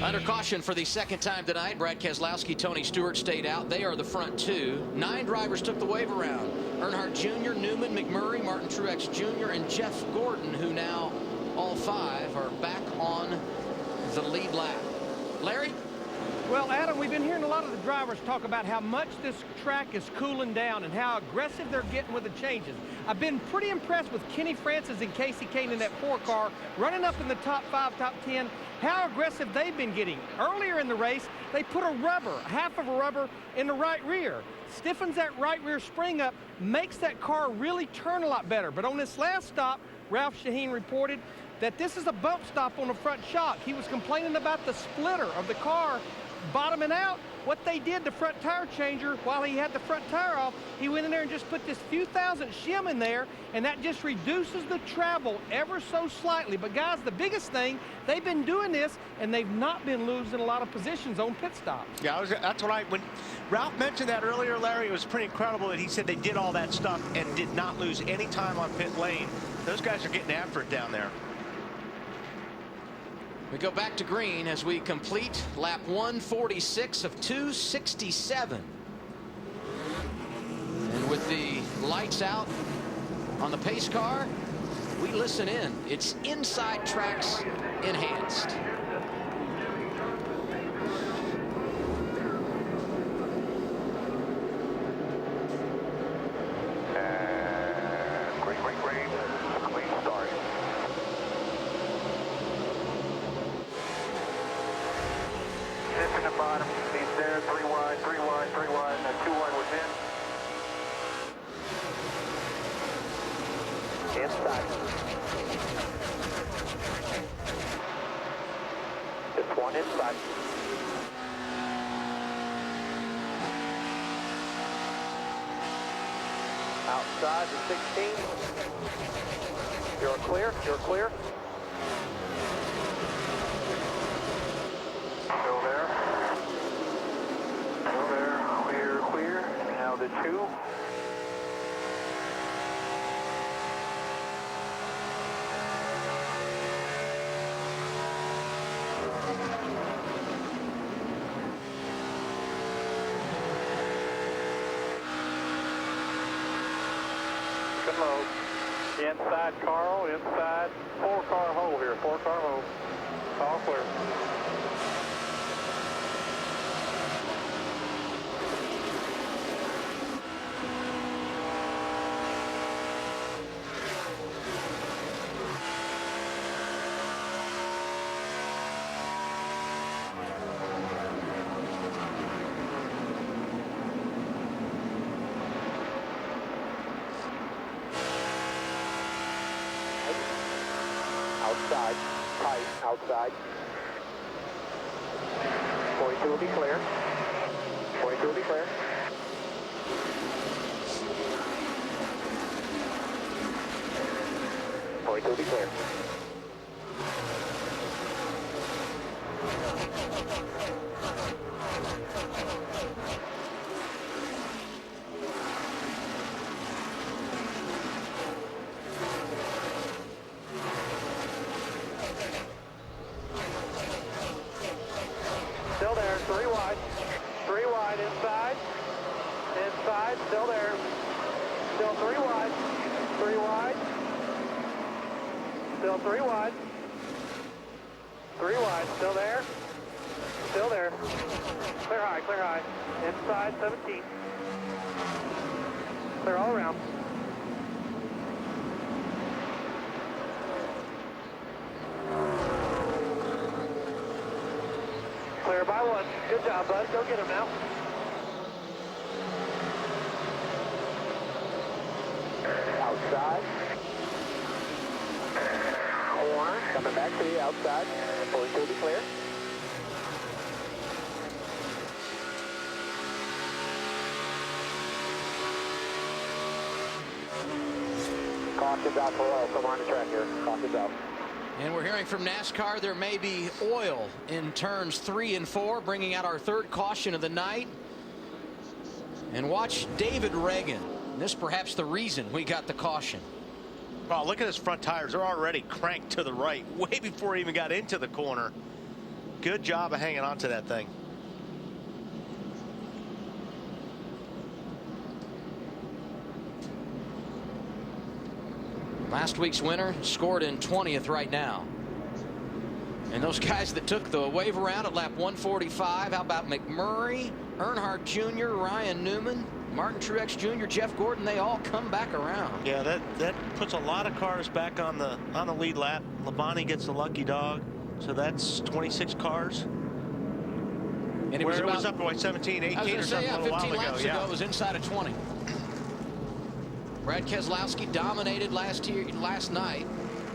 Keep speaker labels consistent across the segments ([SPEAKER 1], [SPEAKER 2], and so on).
[SPEAKER 1] Under caution for the second time tonight, Brad Keselowski, Tony Stewart stayed out. They are the front two. 9 drivers took the wave around. Earnhardt Jr., Newman, McMurray, Martin Truex Jr., and Jeff Gordon, who now all 5 are back on the lead lap. Larry?
[SPEAKER 2] Well, Adam, we've been hearing a lot of the drivers talk about how much this track is cooling down and how aggressive they're getting with the changes. I've been pretty impressed with Kenny Francis and Casey Kane in that 4 car, running up in the top 5, top 10, how aggressive they've been getting. Earlier in the race, they put half of a rubber in the right rear. Stiffens that right rear spring up, makes that car really turn a lot better. But on this last stop, Ralph Shaheen reported that this is a bump stop on the front shock. He was complaining about the splitter of the car bottoming out. What they did, the front tire changer, while he had the front tire off, he went in there and just put this few thousand shim in there, and that just reduces the travel ever so slightly. But guys, the biggest thing, they've been doing this, and they've not been losing a lot of positions on pit stops.
[SPEAKER 3] Yeah, that's what when Ralph mentioned that earlier, Larry, it was pretty incredible that he said they did all that stuff and did not lose any time on pit lane. Those guys are getting after it down there.
[SPEAKER 1] We go back to green as we complete lap 146 of 267. And with the lights out on the pace car, we listen in. It's Inside Tracks Enhanced.
[SPEAKER 4] Bottom, he's there, 3 wide, 3 wide, 3 wide, 2 wide within. Inside. Just 1 inside. Outside the 16. You're clear, you're clear. Still there. Now the 2. Good load. Inside Carl, inside 4-car hole here, 4-car hole. All clear. Outside, tight, outside. 42 will be clear. 42 will be clear. Will be clear. Still there, 3 wide. 3 wide inside. Inside, still there. Still 3 wide. 3 wide. Still 3 wide. 3 wide, still there. Still there. Clear high, clear high. Inside 17. Clear all around. Clear by 1. Good job, bud. Go get him now. Outside. 1. Coming back to you outside. 42 to be clear. Caution's out for oil. Come on the track here. Caution's out.
[SPEAKER 1] And we're hearing from NASCAR there may be oil in turns 3 and 4, bringing out our third caution of the night. And watch David Reagan. This perhaps the reason we got the caution.
[SPEAKER 3] Wow, look at his front tires. They're already cranked to the right way before he even got into the corner. Good job of hanging on to that thing.
[SPEAKER 1] Last week's winner scored in 20th right now. And those guys that took the wave around at lap 145, how about McMurray, Earnhardt Jr., Ryan Newman, Martin Truex Jr., Jeff Gordon, they all come back around.
[SPEAKER 3] Yeah, that puts a lot of cars back on the lead lap. Labonte gets the lucky dog, so that's 26 cars.
[SPEAKER 1] And it
[SPEAKER 3] was up to like 17, 18 or something a little while ago.
[SPEAKER 1] 15 laps ago, it was inside of 20. Brad Keselowski dominated last night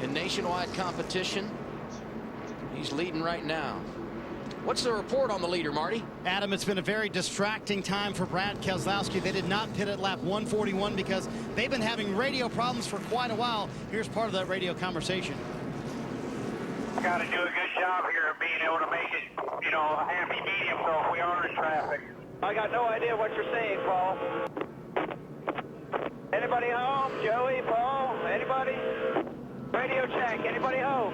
[SPEAKER 1] in nationwide competition. He's leading right now. What's the report on the leader, Marty?
[SPEAKER 5] Adam, it's been a very distracting time for Brad Keselowski. They did not pit at lap 141 because they've been having radio problems for quite a while. Here's part of that radio conversation.
[SPEAKER 6] Got to do a good job here of being able to make it, you know, a happy medium, so if we are in traffic. I got no idea what you're saying, Paul. Anybody home? Joey, Paul, anybody? Radio check, anybody home?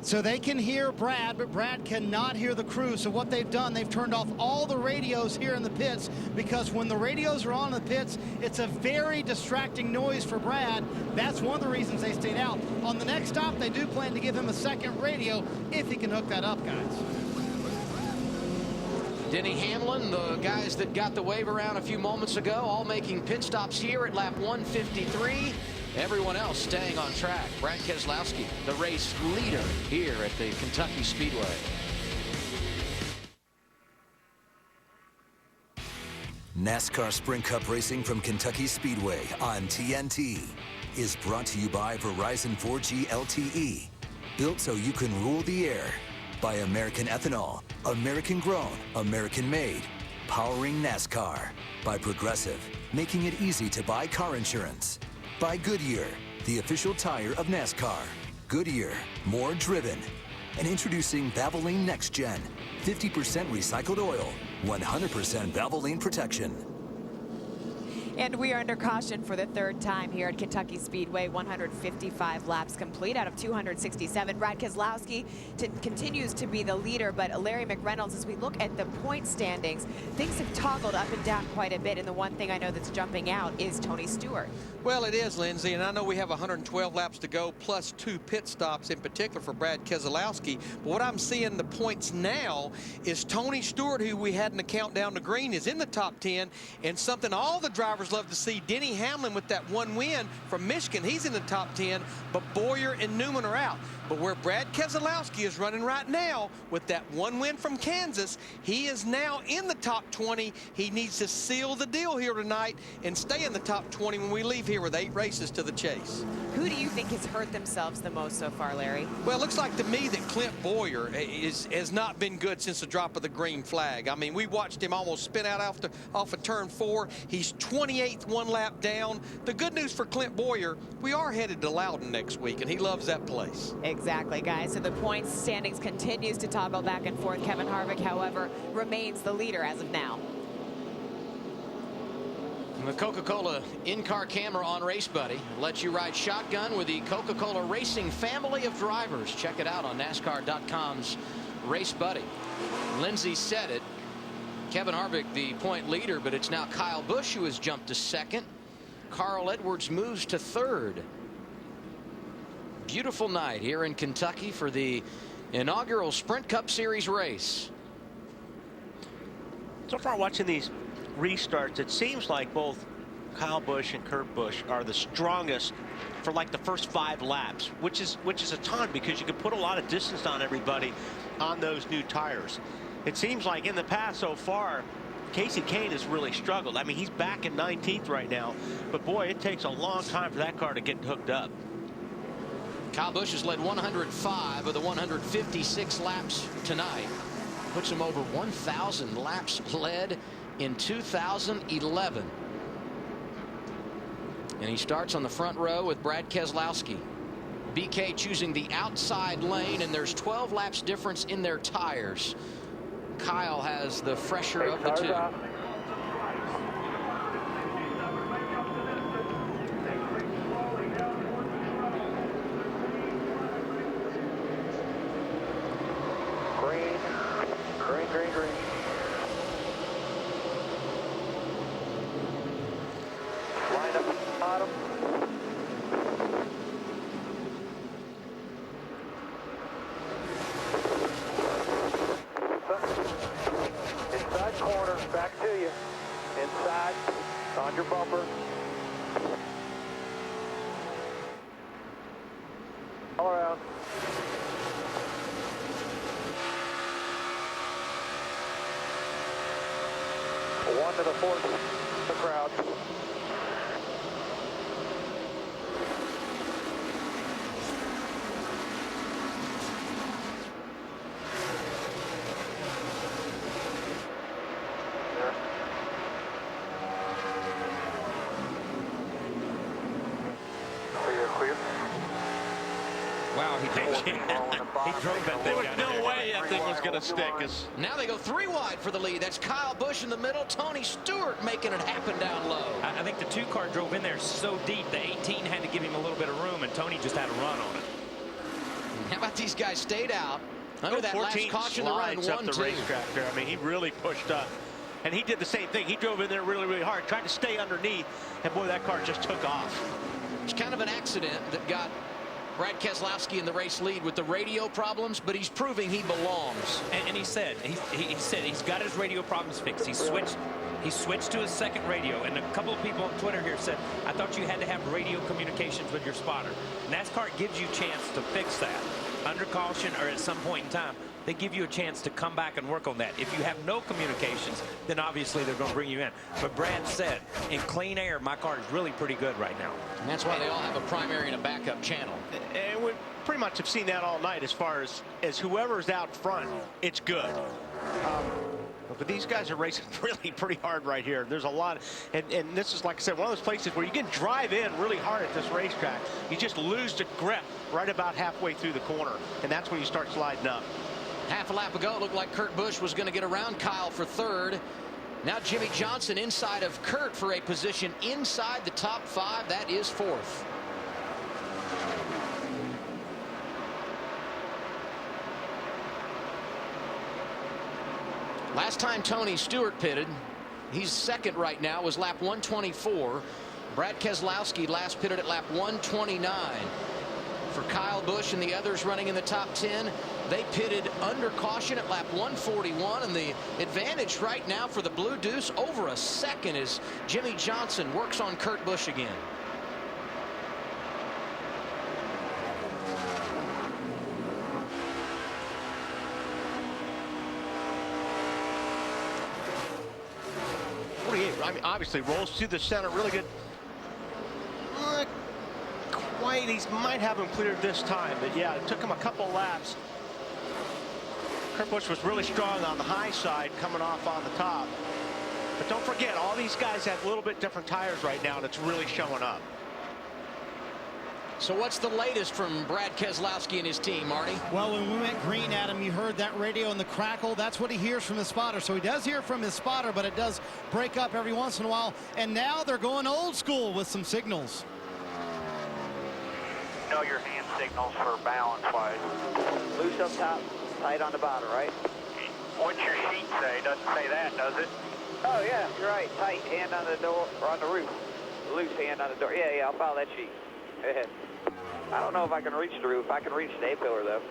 [SPEAKER 5] So they can hear Brad, but Brad cannot hear the crew. So what they've done, they've turned off all the radios here in the pits, because when the radios are on in the pits, it's a very distracting noise for Brad. That's one of the reasons they stayed out. On the next stop, they do plan to give him a second radio if he can hook that up, guys.
[SPEAKER 1] Denny Hamlin, the guys that got the wave around a few moments ago, all making pit stops here at lap 153. Everyone else staying on track. Brad Keselowski, the race leader here at the Kentucky Speedway.
[SPEAKER 7] NASCAR Sprint Cup racing from Kentucky Speedway on TNT is brought to you by Verizon 4G LTE. Built so you can rule the air. By American Ethanol, American grown, American made. Powering NASCAR. By Progressive, making it easy to buy car insurance. By Goodyear, the official tire of NASCAR. Goodyear, more driven. And introducing Valvoline Next Gen, 50% recycled oil, 100% Valvoline protection.
[SPEAKER 8] And we are under caution for the third time here at Kentucky Speedway. 155 laps complete out of 267. Brad Keselowski continues to be the leader, but Larry McReynolds, as we look at the point standings, things have toggled up and down quite a bit, and the one thing I know that's jumping out is Tony Stewart.
[SPEAKER 2] Well, it is, Lindsay, and I know we have 112 laps to go, plus 2 pit stops in particular for Brad Keselowski. But what I'm seeing the points now is Tony Stewart, who we had in the countdown to green, is in the top 10, and something all the drivers love to see, Denny Hamlin with that 1 win from Michigan. He's in the top 10, but Boyer and Newman are out. But where Brad Keselowski is running right now with that 1 win from Kansas, he is now in the top 20. He needs to seal the deal here tonight and stay in the top 20 when we leave here with 8 races to the chase.
[SPEAKER 8] Who do you think has hurt themselves the most so far, Larry?
[SPEAKER 2] Well, it looks like to me that Clint Boyer has not been good since the drop of the green flag. I mean, we watched him almost spin out off of turn 4. He's 28th, 1 lap down. The good news for Clint Boyer, we are headed to Loudon next week, and he loves that place.
[SPEAKER 8] Exactly, guys. So the points standings continues to toggle back and forth. Kevin Harvick, however, remains the leader as of now.
[SPEAKER 1] And the Coca-Cola in-car camera on Race Buddy lets you ride shotgun with the Coca-Cola Racing family of drivers. Check it out on NASCAR.com's Race Buddy. Lindsay said it. Kevin Harvick, the point leader, but it's now Kyle Busch who has jumped to 2nd. Carl Edwards moves to 3rd. Beautiful night here in Kentucky for the inaugural Sprint Cup Series race.
[SPEAKER 3] So far watching these restarts, it seems like both Kyle Busch and Kurt Busch are the strongest for like the first 5 laps, which is a ton, because you can put a lot of distance on everybody on those new tires. It seems like in the past so far, Casey Kane has really struggled. I mean, he's back in 19th right now, but boy, it takes a long time for that car to get hooked up.
[SPEAKER 1] Kyle Busch has led 105 of the 156 laps tonight. Puts him over 1,000 laps led in 2011. And he starts on the front row with Brad Keselowski. BK choosing the outside lane, and there's 12 laps difference in their tires. Kyle has the fresher of the 2.
[SPEAKER 4] green. Line up at the bottom. Inside corner, back to you. Inside, on your bumper. All around. One to the fourth, the crowd. Clear.
[SPEAKER 2] Wow, he drove that
[SPEAKER 3] There
[SPEAKER 2] thing
[SPEAKER 3] was
[SPEAKER 2] down
[SPEAKER 3] no
[SPEAKER 2] there.
[SPEAKER 3] way that thing was going to stick.
[SPEAKER 1] Now they go 3 wide for the lead. That's Kyle Busch in the middle. Tony Stewart making it happen down low.
[SPEAKER 9] I think the 2 car drove in there so deep, the 18 had to give him a little bit of room, and Tony just had to run on it.
[SPEAKER 1] How about these guys stayed out under that last
[SPEAKER 3] 14
[SPEAKER 1] caution to run
[SPEAKER 3] slides up the
[SPEAKER 1] 1-2.
[SPEAKER 3] racetrack there. I mean, he really pushed up. And he did the same thing. He drove in there really, really hard, tried to stay underneath. And boy, that car just took off.
[SPEAKER 1] It's kind of an accident that got Brad Keselowski in the race lead with the radio problems, but he's proving he belongs.
[SPEAKER 9] And he said he's got his radio problems fixed. He switched to his second radio, and a couple of people on Twitter here said, I thought you had to have radio communications with your spotter. NASCAR gives you a chance to fix that under caution or at some point in time. They give you a chance to come back and work on that. If you have no communications, then obviously they're going to bring you in. But Brad said, in clean air, my car is really pretty good right now.
[SPEAKER 1] And that's why they all have a primary and a backup channel.
[SPEAKER 3] And we pretty much have seen that all night as far as whoever's out front, it's good. But these guys are racing really pretty hard right here. There's a lot. And this is, like I said, one of those places where you can drive in really hard at this racetrack. You just lose the grip right about halfway through the corner. And that's when you start sliding up.
[SPEAKER 1] Half a lap ago, it looked like Kurt Busch was going to get around Kyle for third. Now Jimmy Johnson inside of Kurt for a position inside the top 5. That is fourth. Last time Tony Stewart pitted, he's second right now, was lap 124. Brad Keselowski last pitted at lap 129. For Kyle Busch and the others running in the top 10, they pitted under caution at lap 141, and the advantage right now for the Blue Deuce over a second as Jimmy Johnson works on Kurt Busch again.
[SPEAKER 3] I mean, obviously rolls through the center, really good. Quite, he might have him cleared this time, but yeah, it took him a couple laps. Kurt Busch was really strong on the high side coming off on the top. But don't forget, all these guys have a little bit different tires right now, and it's really showing up.
[SPEAKER 1] So what's the latest from Brad Keselowski and his team, Marty?
[SPEAKER 5] Well, when we went green, Adam, you heard that radio and the crackle. That's what he hears from his spotter. So he does hear from his spotter, but it does break up every once in a while. And now they're going old school with some signals.
[SPEAKER 6] Know your hand signals for balance-wise.
[SPEAKER 4] Loose up top, tight on the bottom, right?
[SPEAKER 6] What's your sheet say? Doesn't say that, does it?
[SPEAKER 4] Oh, yeah, you're right. Tight hand on the door, or on the roof. Loose hand on the door. Yeah, I'll follow that sheet. Go ahead. I don't know if I can reach the roof. I can reach the A-pillar, though.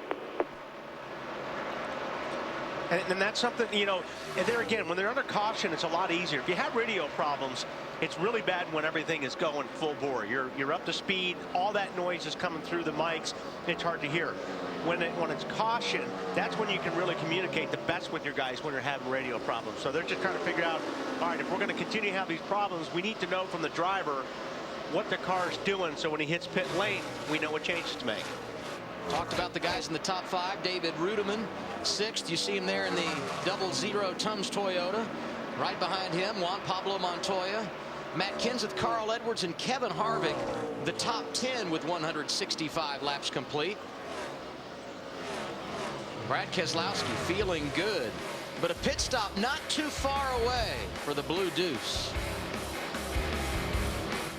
[SPEAKER 3] And that's something, you know, and there again, when they're under caution, it's a lot easier. If you have radio problems, it's really bad when everything is going full bore. You're up to speed, all that noise is coming through the mics, it's hard to hear. When it's caution, that's when you can really communicate the best with your guys when you're having radio problems. So they're just trying to figure out, all right, if we're going to continue to have these problems, we need to know from the driver what the car's doing, so when he hits pit lane, we know what changes to make.
[SPEAKER 1] Talked about the guys in the top 5. David Rudiman, 6th. You see him there in the 00 Tums Toyota. Right behind him, Juan Pablo Montoya, Matt Kenseth, Carl Edwards, and Kevin Harvick, the top 10 with 165 laps complete. Brad Keselowski feeling good, but a pit stop not too far away for the Blue Deuce.